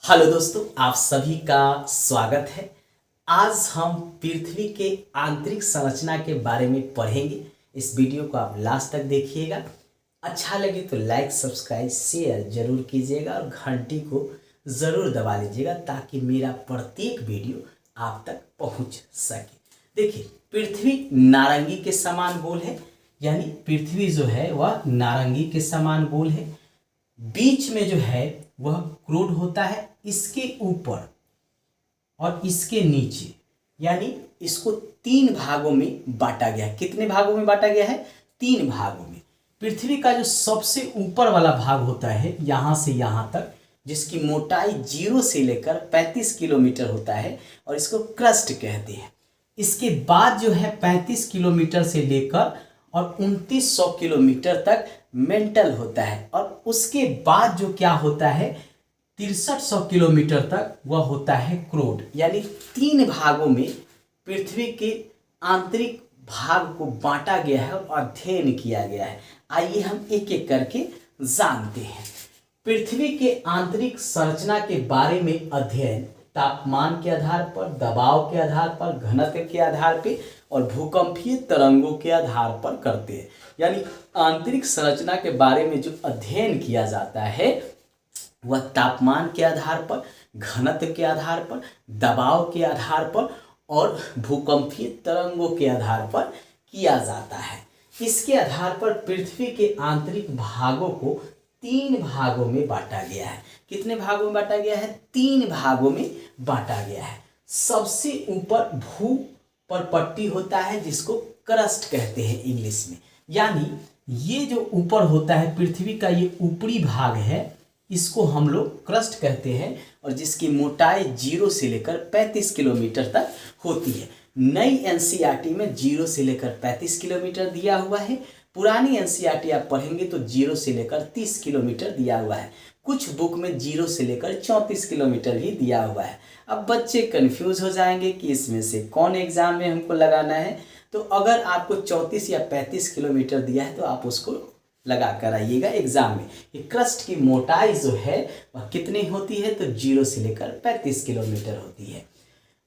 Hello दोस्तों, आप सभी का स्वागत है। आज हम पृथ्वी के आंतरिक संरचना के बारे में पढ़ेंगे। इस वीडियो को आप लास्ट तक देखिएगा। अच्छा लगे तो लाइक, सब्सक्राइब, शेयर जरूर कीजिएगा और घंटी को ज़रूर दबा लीजिएगा ताकि मेरा प्रत्येक वीडियो आप तक पहुंच सके। देखिए, पृथ्वी नारंगी के समान गोल है, यानी पृथ्वी जो है वह नारंगी के समान गोल है। बीच में जो है वह क्रूड होता है, इसके ऊपर और इसके नीचे, यानी इसको तीन भागों में बांटा गया है। कितने भागों में बांटा गया है? तीन भागों में। पृथ्वी का जो सबसे ऊपर वाला भाग होता है यहां से यहां तक, जिसकी मोटाई 0 से लेकर 35 किलोमीटर होता है और इसको क्रस्ट कहते हैं। इसके बाद जो है 35 किलोमीटर से लेकर और 2900 किलोमीटर तक मेंटल होता है, और उसके बाद जो क्या होता है 6300 किलोमीटर तक वह होता है क्रोड। यानी तीन भागों में पृथ्वी के आंतरिक भाग को बांटा गया है और अध्ययन किया गया है। आइए हम एक एक करके जानते हैं। पृथ्वी के आंतरिक संरचना के बारे में अध्ययन तापमान के आधार पर, दबाव के आधार पर, घनत्व के आधार पर और भूकंपीय तरंगों के आधार पर करते हैं। यानी आंतरिक संरचना के बारे में जो अध्ययन किया जाता है वह तापमान के आधार पर, घनत्व के आधार पर, दबाव के आधार पर और भूकंपीय तरंगों के आधार पर किया जाता है। इसके आधार पर पृथ्वी के आंतरिक भागों को तीन भागों में बांटा गया है। कितने भागों में बांटा गया है? तीन भागों में बांटा गया है। सबसे ऊपर भू पर पट्टी होता है जिसको क्रस्ट कहते हैं इंग्लिश में। यानी ये जो ऊपर होता है पृथ्वी का, ये ऊपरी भाग है, इसको हम लोग क्रस्ट कहते हैं और जिसकी मोटाई 0 से लेकर 35 किलोमीटर तक होती है। नई एनसीईआरटी में 0 से लेकर 35 किलोमीटर दिया हुआ है। पुरानी एनसीईआरटी आप पढ़ेंगे तो 0 से लेकर 30 किलोमीटर दिया हुआ है। कुछ बुक में 0 से लेकर 34 किलोमीटर ही दिया हुआ है। अब बच्चे कंफ्यूज हो जाएंगे कि इसमें से कौन एग्जाम में हमको लगाना है। तो अगर आपको 34 या 35 किलोमीटर दिया है तो आप उसको लगा कर आइएगा एग्जाम में। ये क्रस्ट की मोटाई जो है वह कितनी होती है? तो 0 से लेकर 35 किलोमीटर होती है।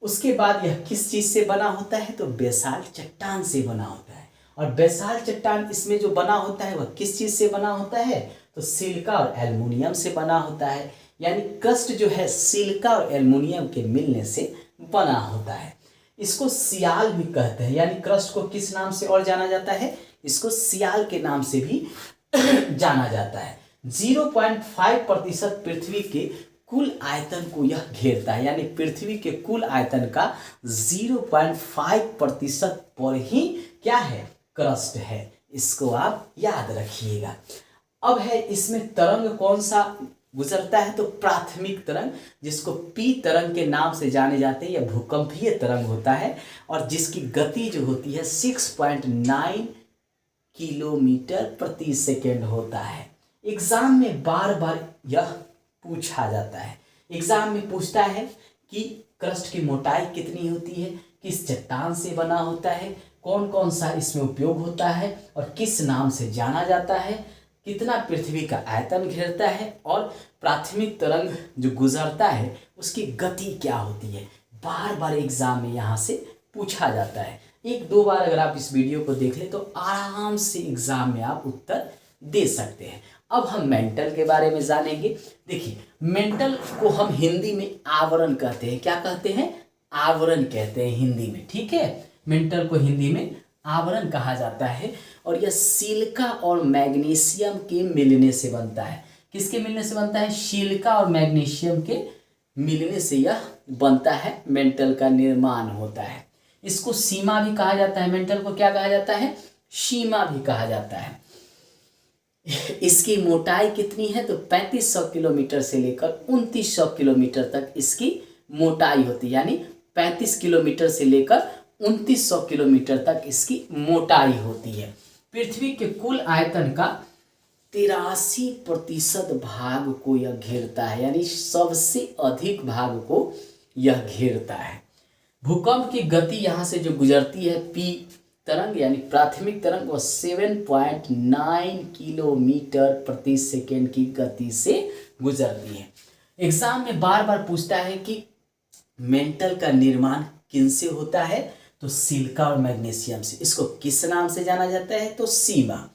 उसके बाद यह किस चीज़ से बना होता है? तो बेसाल्ट चट्टान से बना होता है। और बेसाल्ट चट्टान इसमें जो बना होता है वह किस चीज़ से बना होता है? तो सिलिका और एल्युमिनियम से बना होता है। यानी क्रस्ट जो है सिलिका और एल्युमिनियम के मिलने से बना होता है। इसको सियाल भी कहते हैं। यानी क्रस्ट को किस नाम से और जाना जाता है? इसको सियाल के नाम से भी जाना जाता है। 0.5% पृथ्वी के कुल आयतन को यह घेरता है। यानी पृथ्वी के कुल आयतन का 0.5% पर ही क्या है? क्रस्ट है। इसको आप याद रखिएगा। अब है इसमें तरंग कौन सा गुजरता है? तो प्राथमिक तरंग, जिसको पी तरंग के नाम से जाने जाते हैं, यह भूकंपीय तरंग होता है और जिसकी गति जो होती है 6.9 किलोमीटर प्रति सेकेंड होता है। एग्जाम में बार बार यह पूछा जाता है। एग्जाम में पूछता है कि क्रस्ट की मोटाई कितनी होती है, किस चट्टान से बना होता है, कौन कौन सा इसमें उपयोग होता है और किस नाम से जाना जाता है, कितना पृथ्वी का आयतन घेरता है और प्राथमिक तरंग जो गुजरता है उसकी गति क्या होती है। बार बार एग्जाम में यहाँ से पूछा जाता है। एक दो बार अगर आप इस वीडियो को देख लें तो आराम से एग्जाम में आप उत्तर दे सकते हैं। अब हम मेंटल के बारे में जानेंगे। देखिए, मेंटल को हम हिंदी में आवरण कहते हैं। क्या कहते हैं? आवरण कहते हैं हिंदी में। ठीक है, मेंटल को हिंदी में आवरण कहा जाता है और यह सिलिका और मैग्नीशियम के मिलने से बनता है। किसके मिलने से बनता है? सिलिका और मैग्नीशियम के मिलने से यह बनता है, मेंटल का निर्माण होता है। इसको सीमा भी कहा जाता है। मेंटल को क्या कहा जाता है? सीमा भी कहा जाता है। इसकी मोटाई कितनी है? तो 3500 किलोमीटर से लेकर 2900 किलोमीटर तक इसकी मोटाई होती है। यानी 35 किलोमीटर से लेकर 2900 किलोमीटर तक इसकी मोटाई होती है। पृथ्वी के कुल आयतन का 83% भाग को यह घेरता है। यानी सबसे अधिक भाग को यह घेरता है। भूकंप की गति यहाँ से जो गुजरती है पी तरंग यानी प्राथमिक तरंग, वह 7.9 किलोमीटर प्रति सेकेंड की गति से गुजरती है। एग्जाम में बार बार पूछता है कि मेंटल का निर्माण किन से होता है, तो सिलिका और मैग्नीशियम से। इसको किस नाम से जाना जाता है, तो सीमा।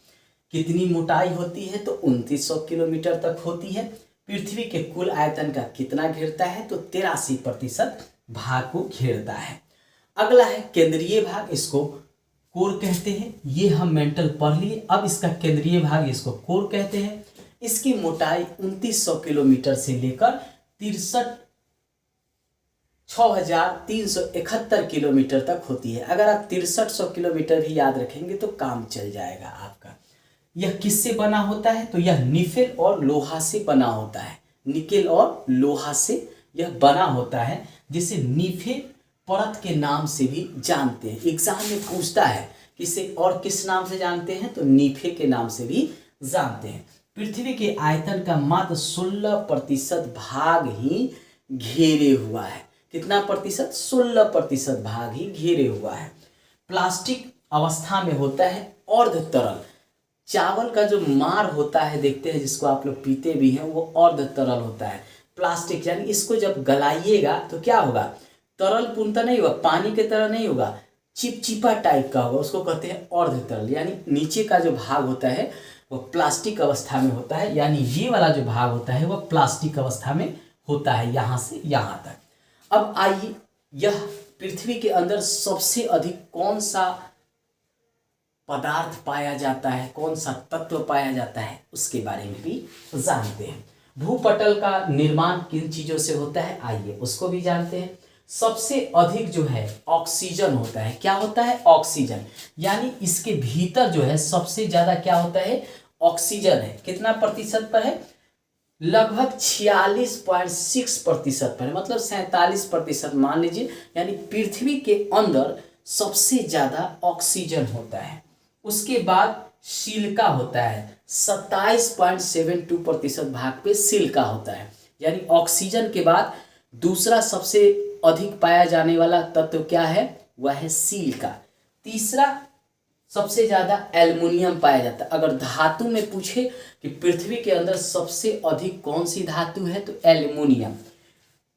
कितनी मोटाई होती है, तो 2900 किलोमीटर तक होती है। पृथ्वी के कुल आयतन का कितना घेरता है, तो 83% भाग को घेरता है। अगला है केंद्रीय भाग, इसको कोर कहते हैं। ये हम मेंटल पढ़ लिए। अब इसका केंद्रीय भाग, इसको कोर कहते हैं। इसकी मोटाई 2900 किलोमीटर से लेकर 6371 किलोमीटर तक होती है। अगर आप 6300 किलोमीटर भी याद रखेंगे तो काम चल जाएगा आपका। यह किससे बना होता है, तो यह निकेल और लोहा से बना होता है। निकेल और लोहा से यह बना होता है, जिसे नीफे परत के नाम से भी जानते हैं। एग्जाम में पूछता है किसे और किस नाम से जानते हैं, तो नीफे के नाम से भी जानते हैं। पृथ्वी के आयतन का मात्र 16% भाग ही घेरे हुआ है। कितना प्रतिशत, 16% भाग ही घेरे हुआ है। प्लास्टिक अवस्था में होता है अर्ध तरल। चावल का जो मार होता है, देखते हैं जिसको आप लोग पीते भी हैं, वो अर्ध तरल होता है। प्लास्टिक यानी इसको जब गलाइएगा तो क्या होगा, तरल पूर्णतः नहीं होगा, पानी की तरह नहीं होगा, चिपचिपा टाइप का होगा, उसको कहते हैं अर्ध तरल। यानी नीचे का जो भाग होता है वो प्लास्टिक अवस्था में होता है, यानी ये वाला जो भाग होता है वह प्लास्टिक अवस्था में होता है, यहाँ से यहाँ तक। अब आइए, यह पृथ्वी के अंदर सबसे अधिक कौन सा पदार्थ पाया जाता है, कौन सा तत्व पाया जाता है, उसके बारे में भी जानते हैं। भूपटल का निर्माण किन चीजों से होता है, आइए उसको भी जानते हैं। सबसे अधिक जो है ऑक्सीजन होता है। क्या होता है, ऑक्सीजन। यानी इसके भीतर जो है सबसे ज्यादा क्या होता है, ऑक्सीजन है। कितना प्रतिशत पर है, लगभग 46.6% पर है, मतलब 47% मान लीजिए। यानी पृथ्वी के अंदर सबसे ज्यादा ऑक्सीजन होता है। उसके बाद सिलिका होता है, 27.72% भाग पे सिलिका होता है। यानी ऑक्सीजन के बाद दूसरा सबसे अधिक पाया जाने वाला तत्व क्या है, वह है सिलिका। तीसरा सबसे ज्यादा एल्युमिनियम पाया जाता है। अगर धातु में पूछे कि पृथ्वी के अंदर सबसे अधिक कौन सी धातु है, तो एल्युमिनियम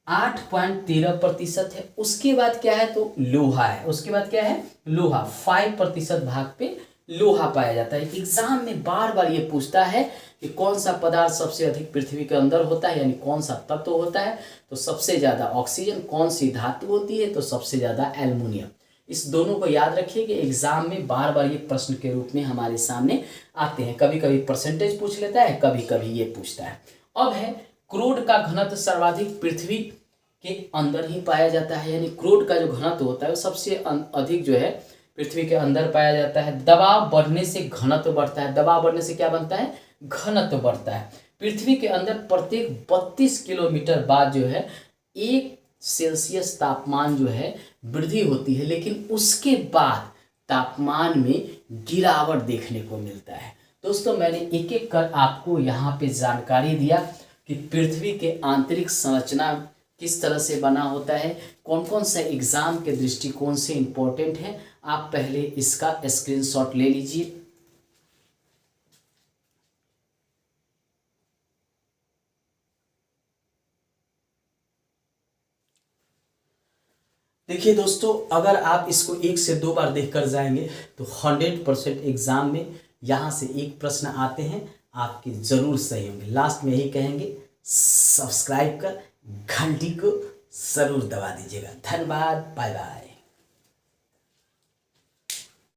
8.13% है। उसके बाद क्या है, तो लोहा है। उसके बाद क्या है, लोहा 5% भाग पे लोहा पाया जाता है। एग्जाम में बार बार ये पूछता है कि कौन सा पदार्थ सबसे अधिक पृथ्वी के अंदर होता है, यानी कौन सा तत्व होता है, तो सबसे ज्यादा ऑक्सीजन। कौन सी धातु होती है, तो सबसे ज्यादा एल्युमिनियम। इस दोनों को याद रखिए कि एग्जाम में बार बार ये प्रश्न के रूप में हमारे सामने आते हैं। कभी कभी परसेंटेज पूछ लेता है, कभी कभी ये पूछता है। अब है क्रोड का घनत्व सर्वाधिक पृथ्वी के अंदर ही पाया जाता है। यानी क्रोड का जो घनत्व होता है वो सबसे अधिक जो है पृथ्वी के अंदर पाया जाता है। दबाव बढ़ने से घनत्व बढ़ता है। दबाव बढ़ने से क्या बनता है, घनत्व बढ़ता है। पृथ्वी के अंदर प्रत्येक 32 किलोमीटर बाद जो है 1 सेल्सियस तापमान जो है वृद्धि होती है, लेकिन उसके बाद तापमान में गिरावट देखने को मिलता है। दोस्तों, मैंने एक एक कर आपको यहाँ पे जानकारी दिया कि पृथ्वी के आंतरिक संरचना किस तरह से बना होता है, कौन कौन सा एग्जाम के दृष्टिकोण से इम्पोर्टेंट है। आप पहले इसका स्क्रीनशॉट ले लीजिए। देखिए दोस्तों, अगर आप इसको 1 से 2 बार देखकर जाएंगे तो 100% एग्जाम में यहाँ से एक प्रश्न आते हैं, आपके जरूर सही होंगे। लास्ट में यही कहेंगे, सब्सक्राइब कर घंटी को जरूर दबा दीजिएगा। धन्यवाद, बाय बाय।